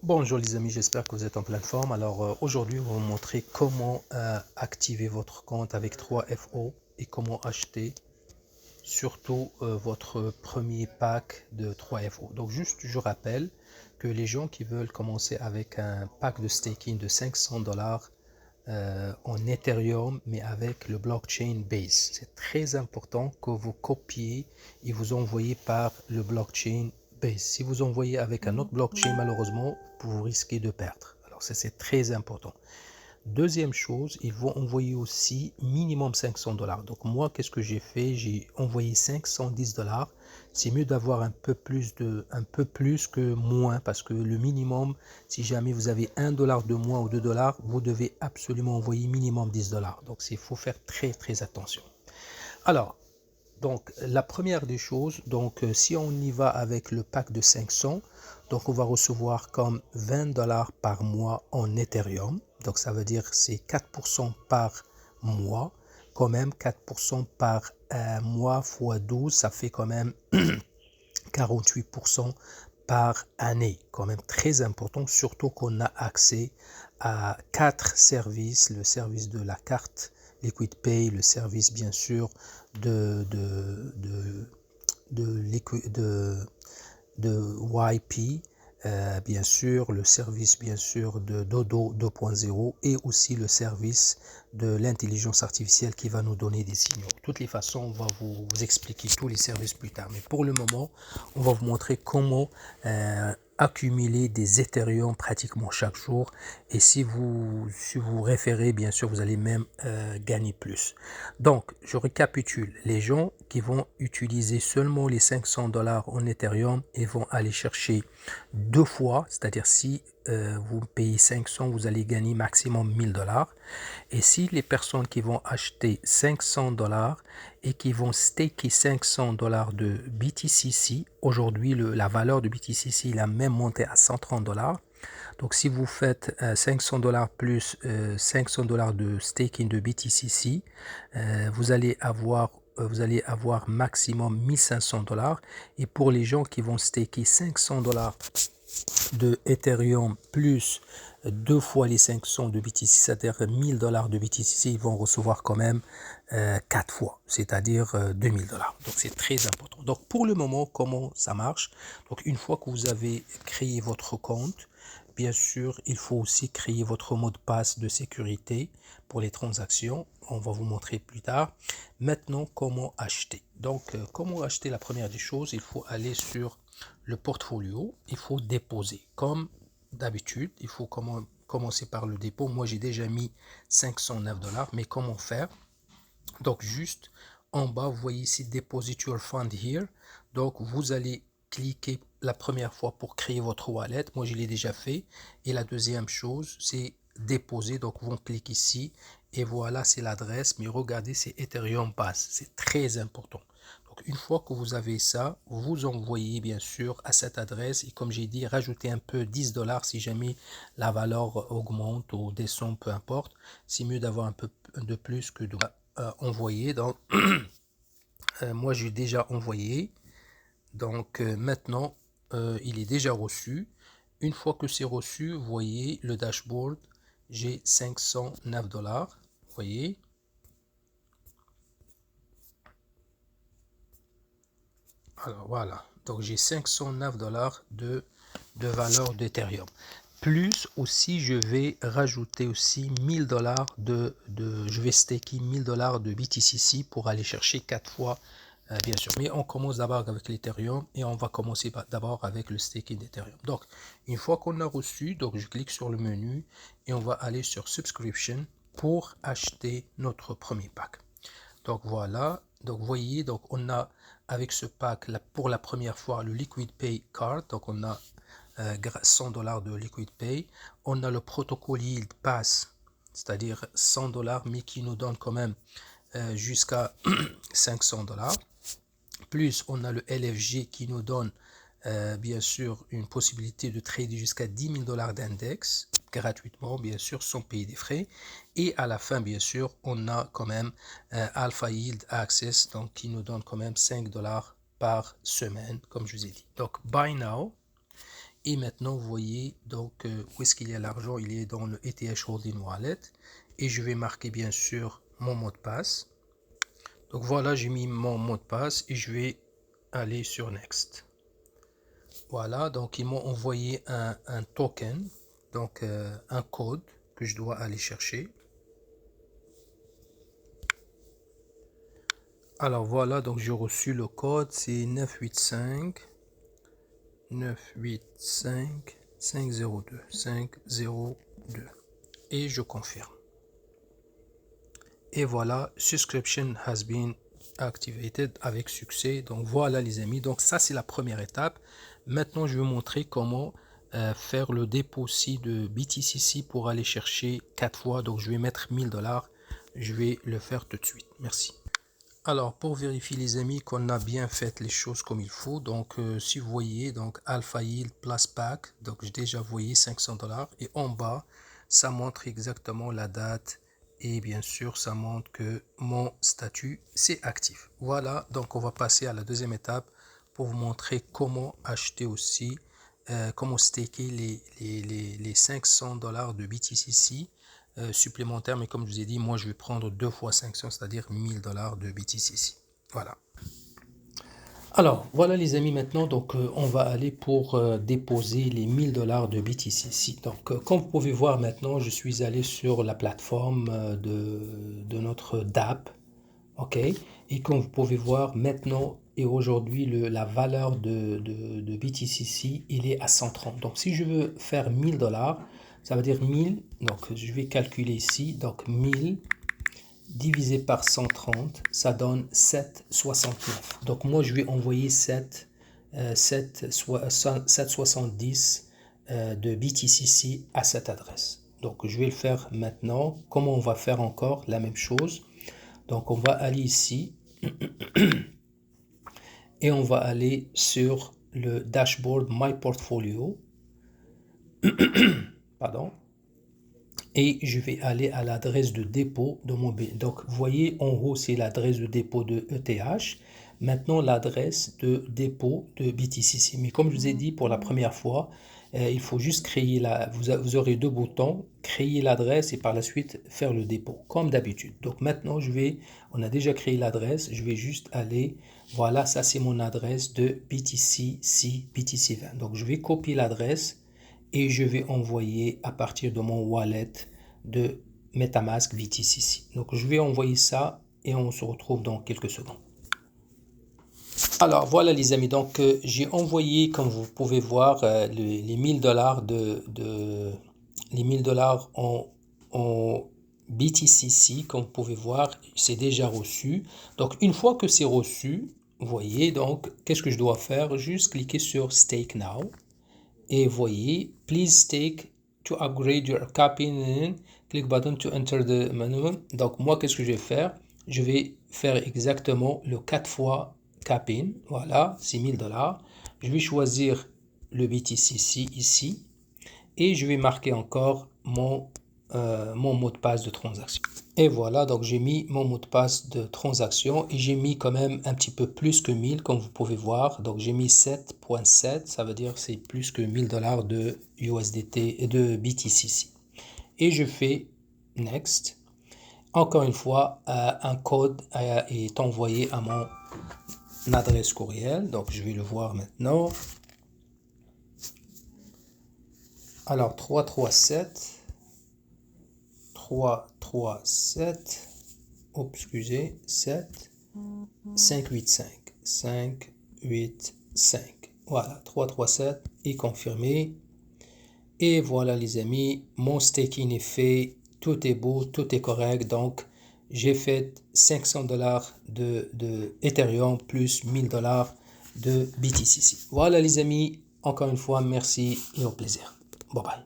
Bonjour les amis, j'espère que vous êtes en pleine forme. Alors aujourd'hui, on va vous montrer comment activer votre compte avec 3FO et comment acheter surtout votre premier pack de 3FO. Donc juste, je rappelle que les gens qui veulent commencer avec un pack de staking de 500 dollars en Ethereum, mais avec le blockchain Base. C'est très important que vous copiez et vous envoyez par le blockchain Base. Si vous envoyez avec un autre blockchain, malheureusement, vous risquez de perdre. Alors ça, c'est très important. Deuxième chose, ils vont envoyer aussi minimum 500 dollars. Donc moi, qu'est-ce que j'ai fait? J'ai envoyé 510 dollars. C'est mieux d'avoir un peu plus que moins parce que le minimum, si jamais vous avez 1 dollar de moins ou 2 dollars, vous devez absolument envoyer minimum 10 dollars. Donc il faut faire très très attention. Alors, donc la première des choses, donc si on y va avec le pack de 500, donc on va recevoir comme 20 dollars par mois en Ethereum. Donc ça veut dire c'est 4% par mois, quand même 4% par mois fois 12, ça fait quand même 48% par année, quand même très important, surtout qu'on a accès à 4 services, le service de la carte Liquid Pay, le service bien sûr de YP, bien sûr, le service bien sûr de Dodo 2.0 et aussi le service de l'intelligence artificielle qui va nous donner des signaux. De toutes les façons, on va vous expliquer tous les services plus tard. Mais pour le moment, on va vous montrer comment accumuler des Ethereum pratiquement chaque jour. Et si vous référez, bien sûr, vous allez même gagner plus. Donc, je récapitule. Les gens qui vont utiliser seulement les 500 dollars en Ethereum et vont aller chercher deux fois, c'est-à-dire si vous payez 500, vous allez gagner maximum 1000 dollars. Et si les personnes qui vont acheter 500 dollars et qui vont staker 500 dollars de BTCC, aujourd'hui la valeur de BTCC il a même monté à 130 dollars. Donc si vous faites 500 dollars plus 500 dollars de staking de BTCC, vous allez avoir maximum 1500 dollars. Et pour les gens qui vont staker 500 dollars de Ethereum plus deux fois les 500 de BTC, c'est-à-dire 1000 dollars de BTC, ils vont recevoir quand même 4 fois, c'est-à-dire 2000 dollars. Donc c'est très important. Donc pour le moment, comment ça marche? Donc une fois que vous avez créé votre compte, bien sûr, il faut aussi créer votre mot de passe de sécurité pour les transactions. On va vous montrer plus tard. Maintenant, comment acheter? Donc, comment acheter? La première des choses, il faut aller sur le portfolio, il faut déposer. Comme d'habitude, il faut commencer par le dépôt. Moi, j'ai déjà mis 509 dollars, mais comment faire? Donc, juste en bas, vous voyez ici Deposit your fund here. Donc, vous allez cliquer la première fois pour créer votre wallet. Moi, je l'ai déjà fait. Et la deuxième chose, c'est déposer. Donc, on clique ici. Et voilà, c'est l'adresse. Mais regardez, c'est Ethereum Pass. C'est très important. Donc, une fois que vous avez ça, vous envoyez bien sûr à cette adresse. Et comme j'ai dit, rajoutez un peu 10 dollars si jamais la valeur augmente ou descend, peu importe. C'est mieux d'avoir un peu de plus que de envoyer. Donc, moi, j'ai déjà envoyé. Donc, maintenant, il est déjà reçu. Une fois que c'est reçu, vous voyez le dashboard, j'ai 509 dollars. Vous voyez. Alors voilà, donc j'ai 509 dollars de valeur d'Ethereum. Plus aussi, je vais rajouter aussi 1000 dollars je vais staker 1000 dollars de BTCC pour aller chercher 4 fois, bien sûr. Mais on commence d'abord avec l'Ethereum et on va commencer d'abord avec le staking d'Ethereum. Donc, une fois qu'on a reçu, donc je clique sur le menu et on va aller sur Subscription pour acheter notre premier pack. Donc voilà, donc vous voyez, donc on a avec ce pack là, pour la première fois le Liquid Pay Card, donc on a 100 dollars de Liquid Pay, on a le protocole Yield Pass, c'est-à-dire 100 dollars mais qui nous donne quand même jusqu'à 500 dollars, plus on a le LFG qui nous donne bien sûr une possibilité de trader jusqu'à 10 000 dollars d'index gratuitement, bien sûr, sans payer des frais. Et à la fin, bien sûr, on a quand même Alpha Yield Access, donc qui nous donne quand même 5 dollars par semaine, comme je vous ai dit. Donc, Buy Now. Et maintenant, vous voyez donc où est-ce qu'il y a l'argent. Il est dans le ETH Holding Wallet. Et je vais marquer bien sûr mon mot de passe. Donc voilà, j'ai mis mon mot de passe et je vais aller sur Next. Voilà, donc ils m'ont envoyé un token, donc un code que je dois aller chercher. Alors voilà, donc j'ai reçu le code, c'est 985 502 et je confirme. Et voilà, subscription has been activated avec succès. Donc voilà les amis, donc ça c'est la première étape. Maintenant je vais vous montrer comment faire le dépôt aussi de BTCC pour aller chercher 4 fois. Donc je vais mettre 1000 $. Je vais le faire tout de suite. Merci. Alors pour vérifier les amis qu'on a bien fait les choses comme il faut, donc si vous voyez donc Alpha Yield Plus Pack, donc j'ai déjà voyé 500 $, et en bas ça montre exactement la date et bien sûr ça montre que mon statut c'est actif. Voilà, donc on va passer à la deuxième étape pour vous montrer comment acheter aussi, comment staker les 500 $ de BTCC supplémentaire, mais comme je vous ai dit, moi je vais prendre 2 fois 500, c'est-à-dire 1000 $ de BTCC. Voilà. Alors voilà les amis, maintenant donc on va aller pour déposer les 1000 $ de BTCC. Donc comme vous pouvez voir maintenant, je suis allé sur la plateforme de notre DApp, ok, et comme vous pouvez voir maintenant et aujourd'hui la valeur de BTCC il est à 130. Donc si je veux faire 1000 $, ça veut dire 1000, donc je vais calculer ici, donc 1000 divisé par 130, ça donne 7,69. Donc moi je vais envoyer 7,70 de BTCC à cette adresse. Donc je vais le faire maintenant. Comment on va faire encore la même chose? Donc on va aller ici et on va aller sur le dashboard My Portfolio. Pardon. Et je vais aller à l'adresse de dépôt de mon BTC. Donc, vous voyez, en haut, c'est l'adresse de dépôt de ETH. Maintenant, l'adresse de dépôt de BTCC. Mais comme je vous ai dit pour la première fois, il faut juste créer vous aurez deux boutons, créer l'adresse et par la suite faire le dépôt, comme d'habitude. Donc maintenant, on a déjà créé l'adresse, je vais juste aller, voilà, ça c'est mon adresse de BTCC, BTC20. Donc je vais copier l'adresse et je vais envoyer à partir de mon wallet de MetaMask BTCC. Donc je vais envoyer ça et on se retrouve dans quelques secondes. Alors voilà les amis, donc j'ai envoyé, comme vous pouvez voir, les 1000 $, les 1000 $ en BTCC, comme vous pouvez voir, c'est déjà reçu. Donc une fois que c'est reçu, vous voyez, donc qu'est-ce que je dois faire? Juste cliquer sur Stake Now. Et voyez, please stake to upgrade your capping, click button to enter the minimum. Donc moi, qu'est-ce que je vais faire? Je vais faire exactement le 4 fois capping. Voilà, c'est 1000 $. Je vais choisir le BTCC ici et je vais marquer encore mon mot de passe de transaction. Et voilà, donc j'ai mis mon mot de passe de transaction et j'ai mis quand même un petit peu plus que 1000 comme vous pouvez voir. Donc j'ai mis 7.7, ça veut dire c'est plus que 1000 $ de USDT et de BTCC. Et je fais Next. Encore une fois, un code est envoyé à mon adresse courriel. Donc je vais le voir maintenant. Alors 337 excusez, 7 585. Voilà, 337 est confirmé. Et voilà les amis, mon staking est fait, tout est beau, tout est correct. Donc j'ai fait 500 $ de Ethereum plus 1000 $ de BTCC. Voilà les amis, encore une fois, merci et au plaisir. Bye bye.